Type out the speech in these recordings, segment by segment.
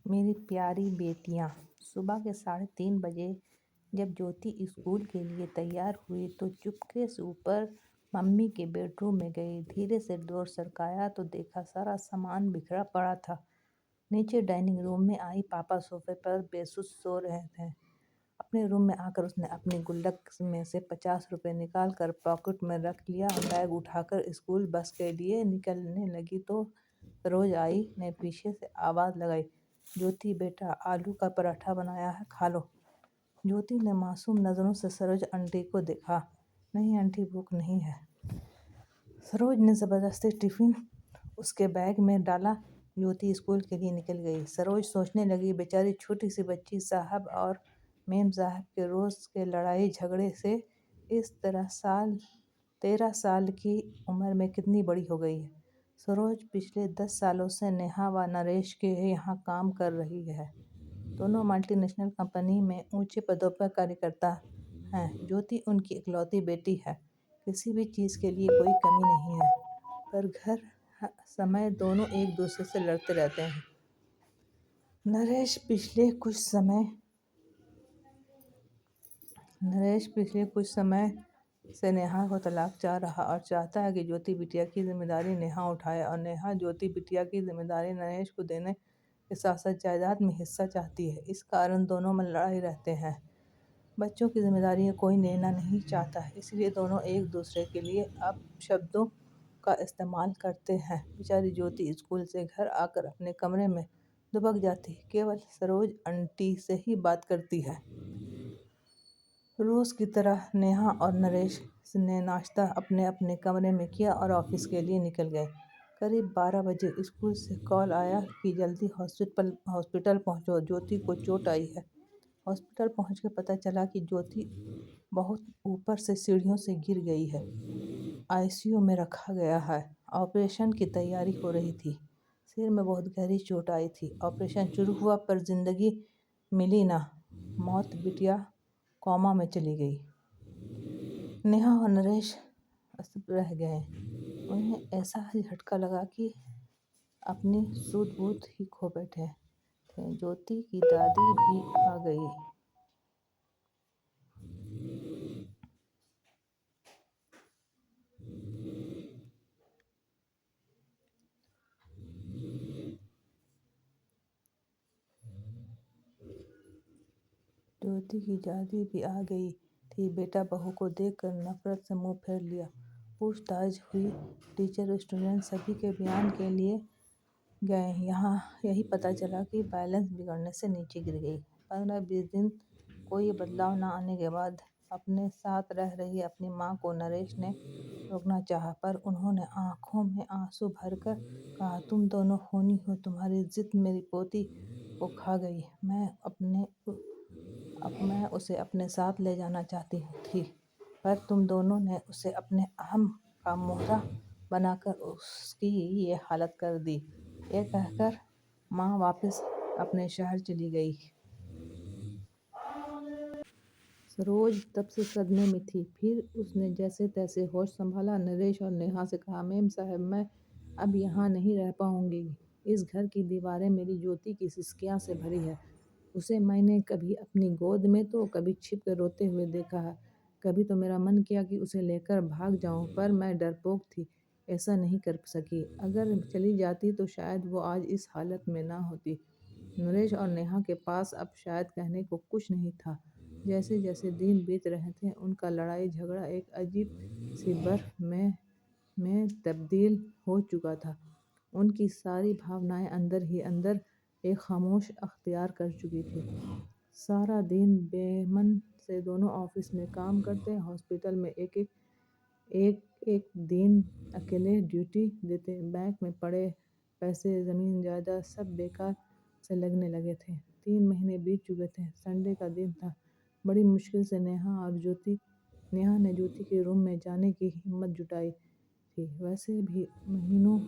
मेरी प्यारी बेटियां, सुबह के 3:30 बजे जब ज्योति स्कूल के लिए तैयार हुई तो चुपके से ऊपर मम्मी के बेडरूम में गई। धीरे से डोर सरकाया तो देखा सारा सामान बिखरा पड़ा था। नीचे डाइनिंग रूम में आई, पापा सोफे पर बेसुध सो रहे थे। अपने रूम में आकर उसने अपनी गुल्लक में से 50 रुपए निकाल कर पॉकेट में रख लिया और बैग उठाकर स्कूल बस के लिए निकलने लगी तो सरोज आई ने पीछे से आवाज़ लगाई, ज्योति बेटा, आलू का पराठा बनाया है, खा लो। ज्योति ने मासूम नज़रों से सरोज आंटी को देखा। नहीं आंटी, भूख नहीं है। सरोज ने ज़बरदस्ती टिफ़िन उसके बैग में डाला। ज्योति स्कूल के लिए निकल गई। सरोज सोचने लगी, बेचारी छोटी सी बच्ची साहब और मेम साहब के रोज़ के लड़ाई झगड़े से इस तरह 13 साल की उम्र में कितनी बड़ी हो गई है। सरोज पिछले 10 सालों से नेहा व नरेश के यहाँ काम कर रही है। दोनों मल्टीनेशनल कंपनी में ऊंचे पदों पर कार्यकर्ता हैं। ज्योति उनकी इकलौती बेटी है। किसी भी चीज़ के लिए कोई कमी नहीं है, पर समय दोनों एक दूसरे से लड़ते रहते हैं। नरेश पिछले कुछ समय से नेहा को तलाक चाह रहा और चाहता है कि ज्योति बिटिया की जिम्मेदारी नेहा उठाए, और नेहा ज्योति बिटिया की जिम्मेदारी नरेश को देने के साथ साथ जायदाद में हिस्सा चाहती है। इस कारण दोनों में लड़ाई रहते हैं। बच्चों की जिम्मेदारी कोई लेना नहीं चाहता, इसलिए दोनों एक दूसरे के लिए अपशब्दों का इस्तेमाल करते हैं। बेचारी ज्योति स्कूल से घर आकर अपने कमरे में दुबक जाती, केवल सरोज आंटी से ही बात करती है। रोज की तरह नेहा और नरेश ने नाश्ता अपने अपने कमरे में किया और ऑफिस के लिए निकल गए। करीब 12 बजे स्कूल से कॉल आया कि जल्दी हॉस्पिटल पहुंचो, ज्योति को चोट आई है। हॉस्पिटल पहुंच के पता चला कि ज्योति बहुत ऊपर से सीढ़ियों से गिर गई है। आईसीयू में रखा गया है। ऑपरेशन की तैयारी हो रही थी। सिर में बहुत गहरी चोट आई थी। ऑपरेशन शुरू हुआ पर जिंदगी मिली ना। मौत, बिटिया कोमा में चली गई। नेहा और नरेश रह गए। उन्हें ऐसा ही झटका लगा कि अपनी सूध बूध ही खो बैठे थे। ज्योति की दादी भी आ गई। ज्योति की दादी भी आ गई थी। बेटा बहू को देखकर नफरत से मुंह फेर लिया। पूछताछ हुई। टीचर, स्टूडेंट सभी के बयान के लिए गए। यहाँ यही पता चला कि बैलेंस बिगड़ने से नीचे गिर गई। 15-20 दिन कोई बदलाव न आने के बाद अपने साथ रह रही अपनी माँ को नरेश ने रोकना चाहा, पर उन्होंने आंखों में आंसू भरकर कहा, तुम दोनों खूनी हो, तुम्हारी जिद मेरी पोती को खा गई। मैं उसे अपने साथ ले जाना चाहती थी, पर तुम दोनों ने उसे अपने अहम का मोहरा बनाकर उसकी ये हालत कर दी। ये कहकर माँ वापस अपने शहर चली गई। सरोज तब से सदमे में थी। फिर उसने जैसे तैसे होश संभाला। नरेश और नेहा से कहा, मेम साहब, मैं अब यहाँ नहीं रह पाऊंगी। इस घर की दीवारें मेरी ज्योति की सिसकियाँ से भरी है। उसे मैंने कभी अपनी गोद में तो कभी छिप कर रोते हुए देखा है। कभी तो मेरा मन किया कि उसे लेकर भाग जाऊं, पर मैं डरपोक थी, ऐसा नहीं कर सकी। अगर चली जाती तो शायद वो आज इस हालत में ना होती। नरेश और नेहा के पास अब शायद कहने को कुछ नहीं था। जैसे जैसे दिन बीत रहे थे, उनका लड़ाई झगड़ा एक अजीब सी बर्फ में तब्दील हो चुका था। उनकी सारी भावनाएं अंदर ही अंदर एक खामोश अख्तियार कर चुकी थी। सारा दिन बेमन से दोनों ऑफिस में काम करते, हॉस्पिटल में एक दिन अकेले ड्यूटी देते। बैंक में पड़े पैसे, ज़मीन जायदाद सब बेकार से लगने लगे थे। 3 महीने बीत चुके थे। संडे का दिन था। बड़ी मुश्किल से नेहा ने ज्योति के रूम में जाने की हिम्मत जुटाई थी। वैसे भी महीनों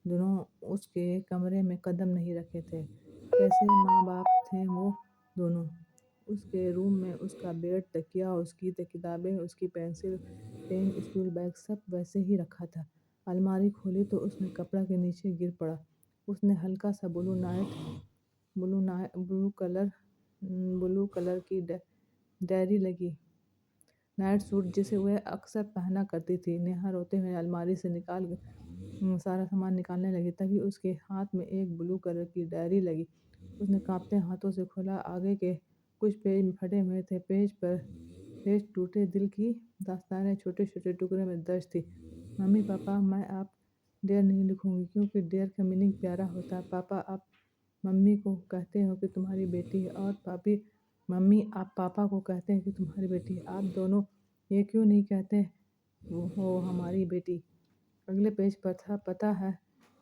दोनों उसके कमरे में कदम नहीं रखे थे। कैसे माँ बाप थे वो दोनों। उसके रूम में उसका बेड, तकिया, उसकी किताबें, उसकी पेंसिल, पेन, स्कूल बैग सब वैसे ही रखा था। अलमारी खोली तो उसमें कपड़ा के नीचे गिर पड़ा। उसने हल्का सा ब्लू कलर ब्लू कलर की डायरी लगी नाइट सूट जिसे वह अक्सर पहना करती थी। नेहा रोते हुए अलमारी से सारा सामान निकालने लगी। तभी उसके हाथ में एक ब्लू कलर की डायरी लगी। उसने कांपते हाथों से खोला। आगे के कुछ पेज फटे हुए थे। पेज टूटे दिल की दास्तानें छोटे छोटे टुकड़े में दर्ज थी। मम्मी पापा, मैं आप डेयर नहीं लिखूंगी क्योंकि डेयर का मीनिंग प्यारा होता है। पापा, आप मम्मी को कहते हो कि तुम्हारी बेटी है, और मम्मी आप पापा को कहते हैं कि तुम्हारी बेटी है। आप दोनों ये क्यों नहीं कहते वो हो हमारी बेटी? अगले पेज पर था, पता है,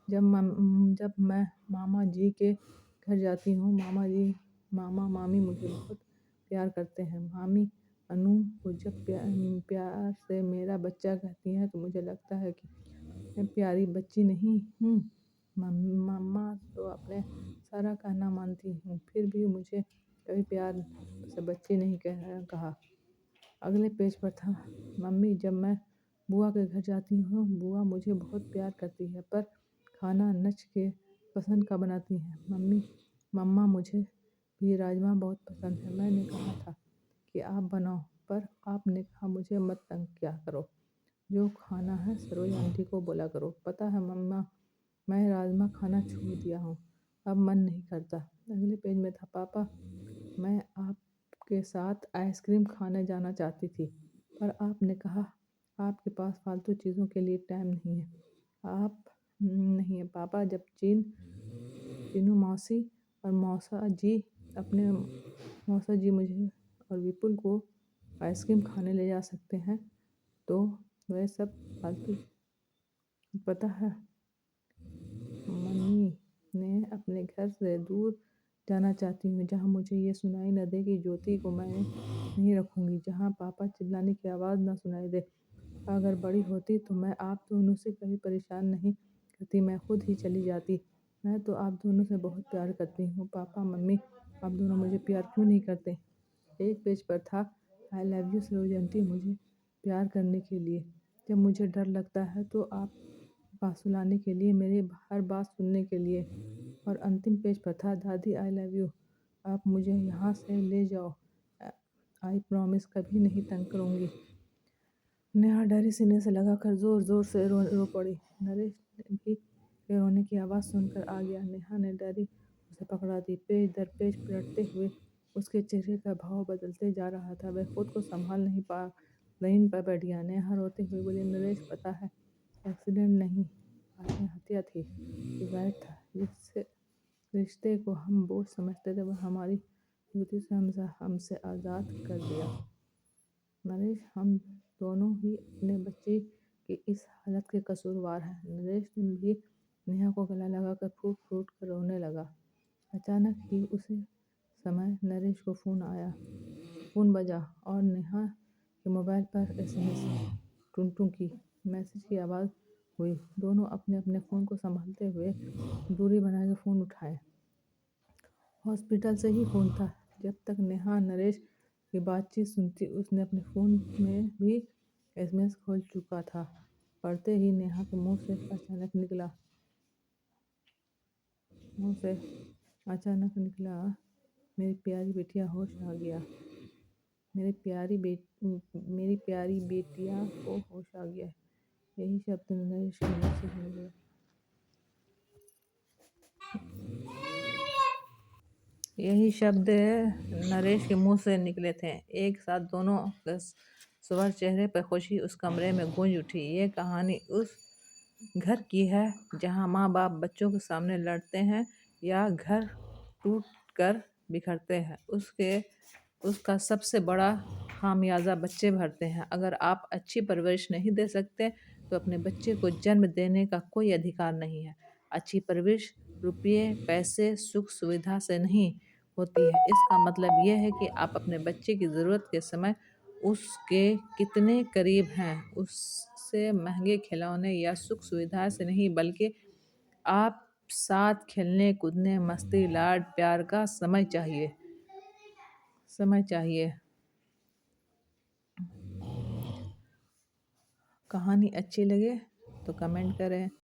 जब मैं मामा जी के घर जाती हूँ, मामा मामी मुझे बहुत प्यार करते हैं। मामी अनु को जब प्यार से मेरा बच्चा कहती हैं तो मुझे लगता है कि मैं प्यारी बच्ची नहीं हूँ। मम्मा तो अपने सारा कहना मानती हूँ, फिर भी मुझे कभी प्यार से बच्ची नहीं कहा। अगले पेज पर था, मम्मी जब मैं बुआ के घर जाती हूँ, बुआ मुझे बहुत प्यार करती है, पर खाना नच के पसंद का बनाती है। मम्मा मुझे भी राजमा बहुत पसंद है। मैंने कहा था कि आप बनाओ, पर आपने कहा मुझे मत तंग किया करो। जो खाना है सरोज आंटी को बोला करो। पता है मम्मा, मैं राजमा खाना छोड़ दिया हूँ, अब मन नहीं करता। अगले पेज में था, पापा मैं आपके साथ आइसक्रीम खाने जाना चाहती थी, पर आपने कहा आपके पास फालतू चीज़ों के लिए टाइम नहीं है। आप नहीं है पापा, जब चीनू मौसी और मौसा जी मुझे और विपुल को आइसक्रीम खाने ले जा सकते हैं, तो वह सब फालतू। पता है मम्मी, मैं अपने घर से दूर जाना चाहती हूँ, जहाँ मुझे ये सुनाई न दे कि ज्योति को मैं नहीं रखूँगी, जहाँ पापा चिल्लाने की आवाज़ न सुनाई दे। अगर बड़ी होती तो मैं आप दोनों से कभी परेशान नहीं करती, मैं खुद ही चली जाती। मैं तो आप दोनों से बहुत प्यार करती हूँ। पापा मम्मी, आप दोनों मुझे प्यार क्यों नहीं करते? एक पेज पर था, I love you Saroj aunty, मुझे प्यार करने के लिए। जब मुझे डर लगता है तो आप पास सुलाने के लिए, मेरी हर बात सुनने के लिए। और अंतिम पेज पर था, दादी आई लव यू, आप मुझे यहाँ से ले जाओ, आई प्रॉमिस कभी नहीं तंग करूँगी। नेहा डायरी सीने से लगाकर जोर जोर से रो पड़ी। नरेश भी के रोने की आवाज़ सुनकर आ गया। नेहा ने डायरी उसे पकड़ा दी। पेज दर पेज पलटते हुए उसके चेहरे का भाव बदलते जा रहा था। वह खुद को संभाल नहीं पा जमीन पर बैठ गया। नेहा रोते हुए बोली, नरेश पता है एक्सीडेंट नहीं, आत्महत्या थी। सुसाइड था। जिस रिश्ते को हम बोझ समझते थे वह हमारी युवती से हमसे आज़ाद कर दिया। नरेश, हम दोनों ही अपने बच्चे की इस हालत के कसूरवार हैं। नरेश भी नेहा को गला लगाकर फूट फूट कर रोने लगा। अचानक ही उसी समय नरेश को फोन बजा और नेहा के मोबाइल पर एसएमएस टुन की मैसेज की आवाज़ हुई। दोनों अपने अपने फ़ोन को संभालते हुए दूरी बना के फ़ोन उठाए। हॉस्पिटल से ही फ़ोन था। जब तक नेहा नरेश की बातचीत सुनती, उसने अपने फ़ोन में भी एसएमएस खोल चुका था। पढ़ते ही नेहा के मुंह से अचानक निकला, मेरी प्यारी बेटिया होश आ गया। मेरी प्यारी बेटिया को होश आ गया। यही शब्द नरेश के मुंह से निकले। यही शब्द नरेश के मुंह से निकले थे। एक साथ दोनों के स्वर, चेहरे पर खुशी उस कमरे में गूंज उठी। ये कहानी उस घर की है जहां माँ बाप बच्चों के सामने लड़ते हैं या घर टूट कर बिखरते हैं। उसका सबसे बड़ा खामियाजा बच्चे भरते हैं। अगर आप अच्छी परवरिश नहीं दे सकते तो अपने बच्चे को जन्म देने का कोई अधिकार नहीं है। अच्छी परवरिश रुपये, पैसे, सुख सुविधा से नहीं होती है। इसका मतलब यह है कि आप अपने बच्चे की ज़रूरत के समय उसके कितने करीब हैं। उससे महंगे खिलौने या सुख सुविधा से नहीं, बल्कि आप साथ खेलने कूदने, मस्ती, लाड प्यार का समय चाहिए। कहानी अच्छी लगे तो कमेंट करें।